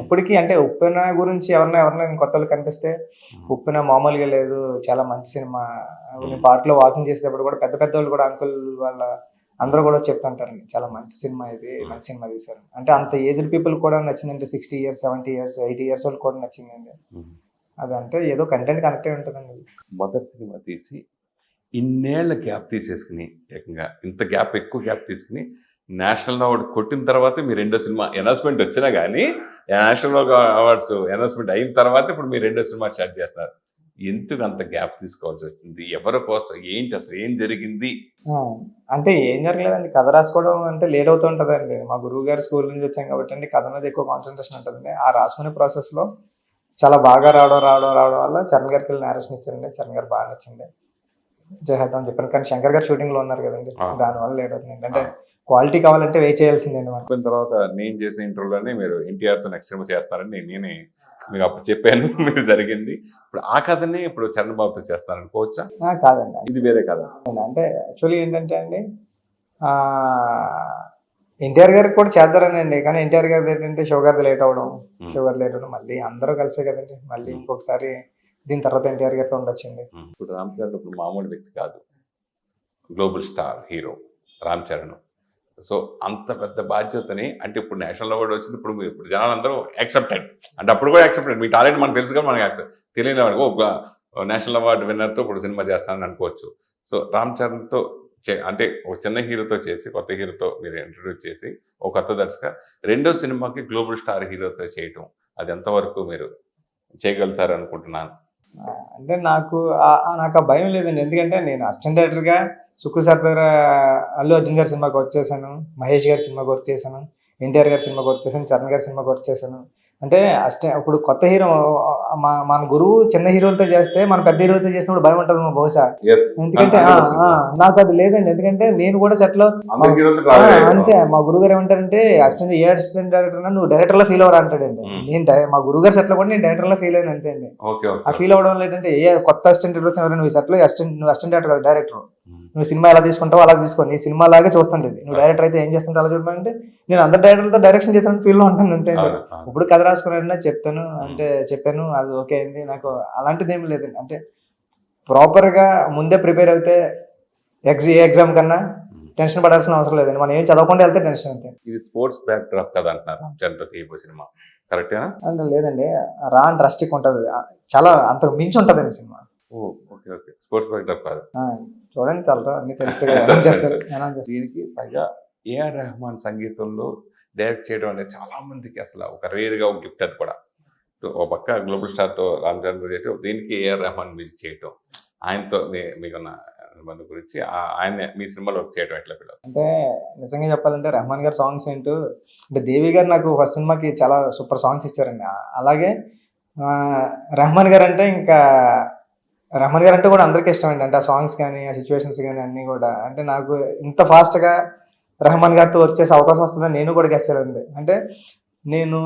ఇప్పటికీ అంటే ఉప్పెన గురించి ఎవరైనా కొత్త వాళ్ళు కనిపిస్తే ఉప్పెన మామూలుగా లేదు, చాలా మంచి సినిమా. నేను పార్క్ లో వాకింగ్ చేసేటప్పుడు కూడా పెద్ద పెద్ద వాళ్ళు కూడా అంకుల్ వాళ్ళ అందరూ కూడా చెప్తుంటారండి, చాలా మంచి సినిమా ఇది, మంచి సినిమా తీశారు అంటే. అంత ఏజ్డ్ పీపుల్ కూడా నచ్చిందంటే 60 years 70 years 80 years వాళ్ళు కూడా నచ్చిందండి. అదంటే ఏదో కంటెంట్ కనెక్ట్ అయి ఉంటుందండి. మొదటి సినిమా తీసి ఇన్నేళ్ల గ్యాప్ తీసేసుకుని, ఏకంగా ఇంత గ్యాప్, ఎక్కువ గ్యాప్ తీసుకుని నేషనల్ అవార్డు కొట్టిన తర్వాత మీ రెండో సినిమా అనౌన్స్మెంట్ వచ్చినా కానీ, నేషనల్ అవార్డ్స్ అనౌన్స్మెంట్ అయిన తర్వాత ఇప్పుడు మీ రెండో సినిమా స్టార్ట్ చేస్తున్నారు. ఎందుకు అంత గ్యాప్ తీసుకోవాల్సి వచ్చింది? ఎవరి కోసం? ఏంటి అసలు ఏం జరిగింది? అంటే ఏం జరగలేదండి, కథ రాసుకోవడం అంటే లేట్ అవుతూ ఉంటుందండి. మా గురువు గారు స్కూల్ నుంచి వచ్చాం కాబట్టి అండి, కథ మీద ఎక్కువ కాన్సన్ట్రేషన్ ఉంటుందండి. ఆ రాసుకునే ప్రాసెస్ లో చాలా బాగా రావడం వల్ల చరణ్ గారికి వెళ్ళి నేరేషన్ ఇచ్చారండి. చరణ్ గారు బాగా నచ్చింది, చేద్దాం చెప్పాను. కానీ శంకర్ గారు షూటింగ్ లో ఉన్నారు కదండి, దానివల్ల లేట్ అవుతుంది. అంటే క్వాలిటీ కావాలంటే వెయిట్ చేయాల్సిందండి. మనం తర్వాత నేను చేసిన ఇంటర్వ్యూలోనే మీరు ఎన్టీఆర్ తో నెక్స్ట్ సినిమా చేస్తారని నేనే మీకు అప్పుడు చెప్పాను. మీరు జరిగింది. ఇప్పుడు ఆ కథని ఇప్పుడు చరణ్ బాబుతో చేస్తారనుకోవచ్చా? కాదండి, ఇది వేరే కథ. అంటే యాక్చువల్లీ ఏంటంటే అండి, ఎన్టీఆర్ గారికి కూడా చేద్దారనండి. కానీ ఎన్టీఆర్ గారి ఏంటంటే షుగర్ లేట్ అవడం, మళ్ళీ అందరూ కలిసే కదండి, మళ్ళీ ఇంకొకసారి దీని తర్వాత ఎన్టీఆర్ గారితో ఉండొచ్చండి. ఇప్పుడు రామ్ చరణ్ ఇప్పుడు మామూలు వ్యక్తి కాదు, global star hero Ram Charan. So అంత పెద్ద బాధ్యతని, అంటే ఇప్పుడు నేషనల్ అవార్డు వచ్చింది, ఇప్పుడు జనాలందరూ యాక్సెప్టెడ్, అంటే అప్పుడు కూడా యాక్సెప్టెడ్. మీ టాలెంట్ మనకు తెలుసు కదా, మనకి తెలియని వాడికి నేషనల్ అవార్డు విన్నర్తో ఇప్పుడు సినిమా చేస్తానని అనుకోవచ్చు. సో రామ్ చరణ్తో అంటే ఒక చిన్న హీరోతో చేసి, కొత్త హీరోతో మీరు ఇంట్రడ్యూస్ చేసి, ఒక కొత్త దర్శక రెండో సినిమాకి గ్లోబల్ స్టార్ హీరోతో చేయటం, అది ఎంతవరకు మీరు చేయగలుగుతారు అనుకుంటున్నాను? అంటే నాకు ఆ భయం లేదండి. ఎందుకంటే నేను అసిస్టెంట్ డైరెక్టర్గా సుక్కు సార్ దగ్గర అల్లు అర్జున్ గారి సినిమాకి వర్క్ చేశాను, మహేష్ గారి సినిమాకి వర్క్ చేశాను, ఎన్టీఆర్ గారి సినిమాకి వర్క్ చేశాను, చరణ్ గారి సినిమాకి వర్క్ చేశాను. అంటే ఇప్పుడు కొత్త హీరో మన గురువు చిన్న హీరోలతో చేస్తే, మన పెద్ద హీరోతో చేసినప్పుడు భయం ఉంటుంది బహుశా. ఎందుకంటే నాకు అది లేదండి. ఎందుకంటే నేను కూడా సెట్లో అంతే, మా గురువు గారు ఏమంటారంటే, అసిస్టెంట్ డైరెక్టర్ నువ్వు డైరెక్టర్ లో ఫీల్ అవ్వరా అంటాడండి. నేను మా గురువు గారి సెట్లో కూడా నేను డైరెక్టర్ లో ఫీల్ అయిన అంతే అండి. ఆ ఫీల్ అవ్వడం వల్ల ఏంటంటే, ఏ కొత్త అసిస్టెంట్ డైరెక్టర్ నువ్వు సెట్లో నువ్వు అసిస్టెంట్ డైరెక్టర్ కాదు, డైరెక్టర్. నువ్వు సినిమా ఎలా తీసుకుంటావు అలా తీసుకో, నీ సినిమా లాగే చూస్తుండేది. నువ్వు డైరెక్టర్ అయితే ఏం చేస్తుంటావు అలా చూడమంటే, నేను అందరు డైరెక్టర్లతో డైరెక్షన్ చేసిన ఫీల్ లో ఉంటాను అంతే. ఇప్పుడు కథ రాసుకున్నా చెప్తాను అంటే చెప్పాను, అది ఓకే అయింది. నాకు అలాంటిది ఏమి లేదండి. అంటే ప్రాపర్ గా ముందే ప్రిపేర్ అయితే ఏ ఎగ్జామ్ కన్నా టెన్షన్ పడాల్సిన అవసరం లేదండి. మనం ఏం చదవకుండా వెళ్తే టెన్షన్ అంతే. ఇది స్పోర్ట్స్ బ్యాక్ డ్రాప్ కదా అంటున్నారు సినిమా, కరెక్టేనా? అంటే లేదండి, రా అండ్ రస్టిక్ ఉంటది, చాలా అంతకు మించి ఉంటదండి cinema. Okay, sports back drop కాదు. చూడండి, చాలా అన్ని తెలుస్తుంది. దీనికి పైగా ఏఆర్ రెహమాన్ సంగీతంలో డైరెక్ట్ చేయడం అనేది చాలా మందికి అసలు ఒక రేర్గా ఒక గిఫ్ట్. అది కూడా ఒక పక్క గ్లోబల్ స్టార్తో రామ్ చరణ్ చేయటం, దీనికి ఏఆర్ రెహమాన్ మ్యూజిక్ చేయటం, ఆయనతో మీకున్న అనుబంధం గురించి, ఆయన మీ సినిమాలో వర్క్ చేయడం ఎట్లా ఫీల్ అవుతుంది? అంటే నిజంగా చెప్పాలంటే రెహమాన్ గారి సాంగ్స్ ఏంటో, అంటే దేవి గారు నాకు ఫస్ట్ సినిమాకి చాలా సూపర్ సాంగ్స్ ఇచ్చారండి. అలాగే రెహమాన్ గారు అంటే కూడా అందరికీ ఇష్టం అండి. అంటే ఆ సాంగ్స్ కానీ, ఆ సిచ్యువేషన్స్ కానీ అన్నీ కూడా. అంటే నాకు ఇంత ఫాస్ట్గా రెహమాన్ గారితో వర్క్ చేసే అవకాశం వస్తుందని నేను కూడా గెస్ చేయలేదండి. అంటే నేను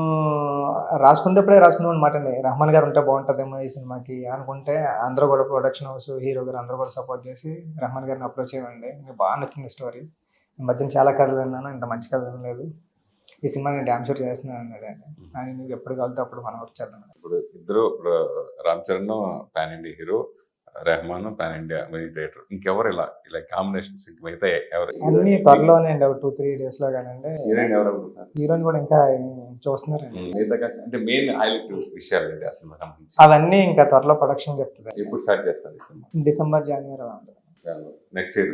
రాసుకునేటప్పుడే రాసుకున్నాను అనమాట అండి, రెహమాన్ గారు ఉంటే బాగుంటుందేమో ఈ సినిమాకి అనుకుంటే, అందరూ కూడా ప్రొడక్షన్ హౌస్, హీరో గారు అందరూ కూడా సపోర్ట్ చేసి రెహమాన్ గారిని అప్రోచ్ చేయండి. నాకు బాగా నచ్చింది స్టోరీ. ఈ మధ్యన చాలా కథలు విన్నాను, ఇంత మంచి కథ వినలేదు. ఈ సినిమా నేను డ్యామ్ షూట్ చేస్తున్నాను అన్నాడండి. ఆయన నువ్వు ఎప్పుడు కలితే అప్పుడు మనం వర్క్ చేద్దాం. ఇప్పుడు ఇద్దరు, Ram Charan pan India hero, Rahman pan India music director, ఇంకెవరు ఇలా కాంబినేషన్స్ మిగతా ఎవరు? అన్ని త్వరలోనే అండి, ఒక 2-3 days లో కానండి. హీరోయిన్ ఎవరు అనుకుంటున్నారు? హీరోయిన్ కూడా ఇంకా చూస్తున్నారండి. అంటే మెయిన్ హైలైట్ విషయాలు ఏంటి ఆ సినిమా సంబంధించి? అవన్నీ ఇంకా త్వరలో ప్రొడక్షన్ చెప్తుంది. ఎప్పుడు స్టార్ట్ చేస్తారు ఈ cinema? December January next year.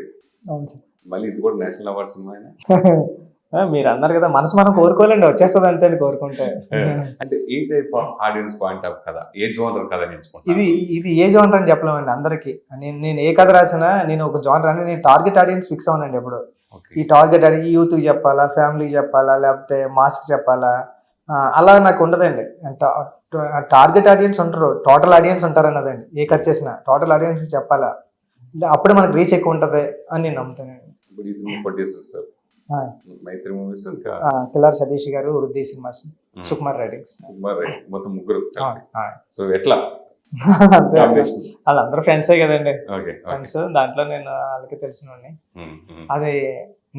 అవును సార్. మళ్ళీ ఇది కూడా నేషనల్ అవార్డ్ సినిమా. మీరు అన్నారు కదా, మనసు మనం కోరుకోలేండి, వచ్చేస్తుంది అంతే అని కోరుకుంటే. అంటే a type of audience point of కదా, ఏ జోనర్ కథ ఎంచుకుంటారు? ఇది ఏ జోనర్ అని చెప్పలేమండి అందరికి. నేను ఏ కథ రాసినా నేను ఒక జోనర్ అని నేను టార్గెట్ ఆడియన్స్ ఫిక్స్ అవునండి ఎప్పుడు. ఈ టార్గెట్ ఈ యూత్కి చెప్పాలా, ఫ్యామిలీకి చెప్పాలా, లేకపోతే మాస్కి చెప్పాలా, అలా నాకు ఉండదండి. టార్గెట్ ఆడియన్స్ ఉంటారు, టోటల్ ఆడియన్స్ ఉంటారు అన్నదండి. ఏ కథ చేసినా టోటల్ ఆడియన్స్ చెప్పాలా, అప్పుడే మనకు రీచ్ ఎక్కువ ఉంటుంది అని నేను నమ్ముతానండి. మైత్రి మూవీస్, ఇంకా కిలార్ సతీష్ గారు, వృద్ధి సినిమాస్, సుకుమార్ రైటింగ్స్, మొత్తం ముగ్గురు. సో ఎట్లా వాళ్ళందరూ ఫ్రెండ్సే కదండి, ఫ్రెండ్స్. దాంట్లో నేను వాళ్ళకి తెలిసినోడిని, అది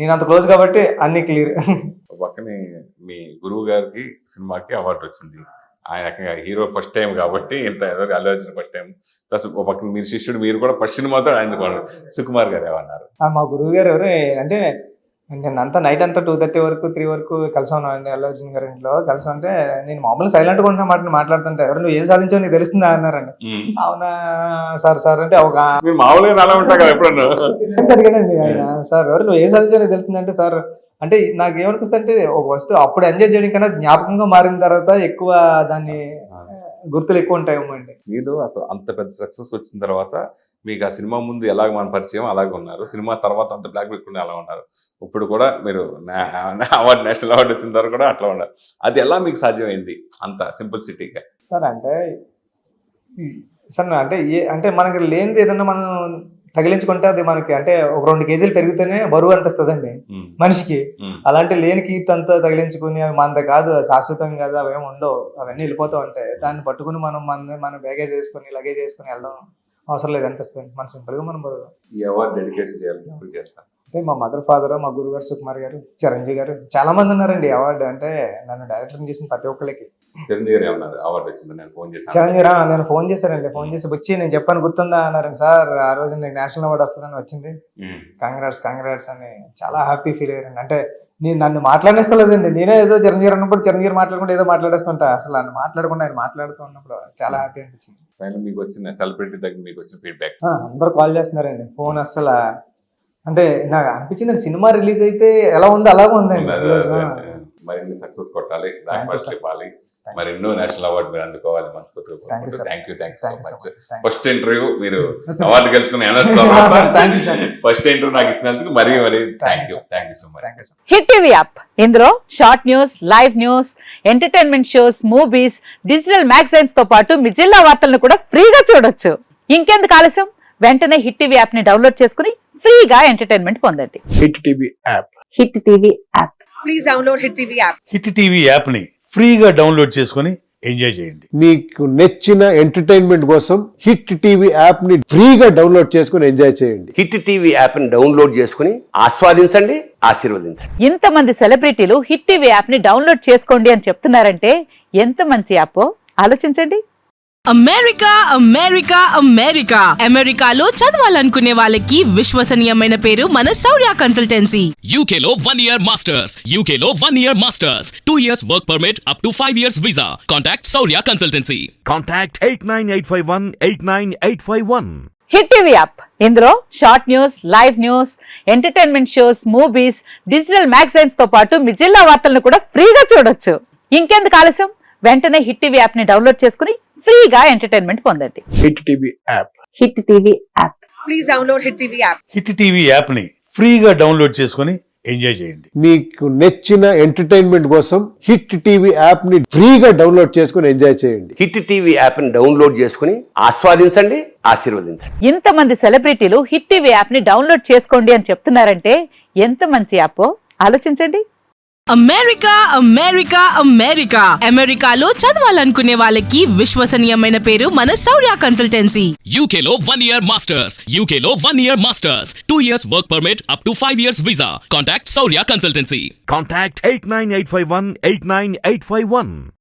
నేను అంత క్లోజ్ కాబట్టి అన్ని క్లియర్. పక్కనే మీ గురువు గారికి సినిమాకి అవార్డు వచ్చింది. ఆయన రకంగా హీరో ఫస్ట్ టైం కాబట్టి ఇంత Allu Arjun first time plus ఒక పక్కన మీరు శిష్యుడు, మీరు కూడా ఫస్ట్ సినిమాతో ఆయన సుకుమార్ గారు ఏమన్నారు? మా గురువు గారు ఎవరు అంటే నేను అంతా నైట్ అంతా 2:30 వరకు 3 వరకు కలిసి ఉన్నాం అండి అల్లు అర్జున్ గారి ఇంట్లో. కలిసి ఉంటే నేను మామూలుగా సైలెంట్గా ఉంటున్నా మాట్లాడుతుంటే ఎవరు నువ్వు ఏం సాధించావు నీకు తెలుస్తుందా అన్నారండి. అవునా సార్ అంటే ఒక మీరు మామూలుగా అలా ఉంటారు కదా ఎప్పుడన్నా అడిగానండి ఆయన. సార్ ఎవరు నువ్వు ఏం సాధించావు నీకు తెలుస్తుందంటే సార్ అంటే నాకు ఏమనిపిస్తుంది అంటే ఒక వస్తువు అప్పుడు ఎంజాయ్ చేయడం కన్నా జ్ఞాపకంగా మారిన తర్వాత ఎక్కువ దాన్ని గుర్తులు ఎక్కువ ఉంటాయేమో అండి. మీరు అసలు అంత పెద్ద సక్సెస్ వచ్చిన తర్వాత మీకు ఆ సినిమా ముందు ఎలాగ మన పరిచయం అలాగే ఉన్నారు, సినిమా తర్వాత అంత బ్లాక్ పెట్టుకుని అలా ఉన్నారు, ఇప్పుడు కూడా మీరు అవార్డు నేషనల్ అవార్డు వచ్చిన తర్వాత కూడా అట్లా ఉన్నారు. అది ఎలా మీకు సాధ్యమైంది అంత సింపుల్ సిటీగా? సార్ అంటే అంటే మనకి లేనిది ఏదన్నా మనం తగిలించుకుంటే అది మనకి అంటే ఒక 2 కేజీలు పెరిగితేనే బరువు అనిపిస్తుందండి మనిషికి. అలాంటి లేని కీర్తి అంతా తగిలించుకుని అవి మనది కాదు, అది శాశ్వతం కాదు, అవేమి ఉండవు, అవన్నీ వెళ్ళిపోతూ ఉంటాయి. దాన్ని పట్టుకుని మన బ్యాగేజ్ వేసుకుని లగేజ్ వేసుకుని వెళ్ళడం అవసరం లేదు అనిపిస్తుంది. మన సింపుల్ గా మనం ఈ అవార్డు డెడికేషన్ చేయాలి చేస్తాం అంటే మా మదర్ ఫాదర్, మా గురువు గారు సుకుమార్ గారు, చిరంజీవి గారు చాలా మంది ఉన్నారండి. అవార్డు అంటే నన్ను డైరెక్టర్ చేసిన ప్రతి ఒక్కరికి. చిరంజీవి గారు ఏమన్నారు అవార్డు వచ్చింది? నేను ఫోన్ చేశాను. చిరంజీవి నేను ఫోన్ చేశానండి. ఫోన్ చేసి వచ్చి నేను చెప్పాను గుర్తుందా అన్నారండి. సార్ ఆ రోజు నీకు నేషనల్ అవార్డు వస్తుందని వచ్చింది, కంగ్రాట్స్ అని చాలా హ్యాపీ ఫీల్ అయ్యారండి. అంటే నేను నన్ను మాట్లాడేస్తలేదండి, నేనే ఏదో చిరంజీవి అన్నప్పుడు చిరంజీవి మాట్లాడుకుంటే ఏదో మాట్లాడేస్తుంటా, అసలు నన్ను మాట్లాడకుండా ఆయన మాట్లాడుతూ ఉన్నప్పుడు చాలా హ్యాపీ అనిపించింది. మీకు వచ్చిన సెలబ్రిటీ దగ్గర మీకు వచ్చిన ఫీడ్బ్యాక్? అందరూ కాల్ చేస్తున్నారండి ఫోన్. అసలు అంటే నాకు అనిపించింది సినిమా రిలీజ్ అయితే ఎలా ఉంది అలాగే ఉందండి. మరిన్ని సక్సెస్ కొట్టాలి, ఇవ్వాలి, మరి ఎన్నో నేషనల్ అవార్డు మీరు అందుకోవాలి. Thank you so much. First interview మీరు అవార్డు గెలుచుకున్న ఫస్ట్ ఇంటర్వ్యూ నాకు ఇచ్చినందుకు మరీ thank you so much. Hit TV app, ఇందులో short news, live news, entertainment shows, movies, digital magazines తో పాటు మీ జిల్లా వార్తలను కూడా ఫ్రీగా చూడొచ్చు. ఇంకెందుకు ఆలస్యం, వెంటనే హిట్ టీవీ యాప్ ని డౌన్లోడ్ చేసుకుని ఫ్రీగా ఎంటర్టైన్మెంట్ పొందండి. Hit TV app. Hit TV app. Please download hit TV app. Hit TV app ని ఫ్రీగా డౌన్లోడ్ చేసుకుని ఎంజాయ్ చేయండి. మీకు నచ్చిన ఎంటర్టైన్మెంట్ కోసం హిట్ టీవీ యాప్ ని ఫ్రీగా డౌన్లోడ్ చేసుకుని ఎంజాయ్ చేయండి. హిట్ టీవీ యాప్ ని డౌన్లోడ్ చేసుకుని ఆస్వాదించండి, ఆశీర్వదించండి. ఇంతమంది సెలబ్రిటీలు హిట్ టీవీ యాప్ ని డౌన్లోడ్ చేసుకోండి అని చెప్తున్నారంటే ఎంత మంచి యాప్ ఆలోచించండి. అమెరికా అమెరికాలో చదవాలనుకునే వాళ్ళకి విశ్వసనీయమైన పేరు మన శౌర్య కన్సల్టెన్సీ. UK లో 1 year masters. UK లో 1 year masters. 2 years work permit up to 5 years visa. Contact Saurya Consultancy. Contact 89851 hit TV app, ఇందులో short news, live news, entertainment shows, movies, digital magazines తో పాటు మీ జిల్లా వార్తలను కూడా ఫ్రీగా చూడొచ్చు. ఇంకెందుకు ఆలస్యం, వెంటనే హిట్ టీవీ యాప్ ని డౌన్లోడ్ చేసుకుని ఫ్రీగా ఎంటర్టైన్మెంట్ పొందండి. Hit TV app. Hit TV app. Please download hit TV app. Hit TV app ని ఫ్రీగా డౌన్లోడ్ చేసుకుని ఎంజాయ్ చేయండి. మీకు నచ్చిన ఎంటర్టైన్మెంట్ కోసం హిట్ టీవీ యాప్ ని ఫ్రీగా డౌన్లోడ్ చేసుకుని ఎంజాయ్ చేయండి. హిట్ టీవీ యాప్ ని డౌన్లోడ్ చేసుకుని ఆస్వాదించండి, ఆశీర్వదించండి. ఇంతమంది సెలబ్రిటీలు హిట్ టీవీ యాప్ ని డౌన్లోడ్ చేసుకోండి అని చెప్తున్నారంటే ఎంత మంచి యాప్ ఆలోచించండి. అమెరికాలో చదవాలనుకునే వాళ్ళకి విశ్వసనీయమైన పేరు మన శౌర్య కన్సల్టెన్సీ. UK లో 1 year masters. UK లో 1 year masters. 2 years work permit up to 5 years visa. Contact Saurya Consultancy. Contact 89851 89851.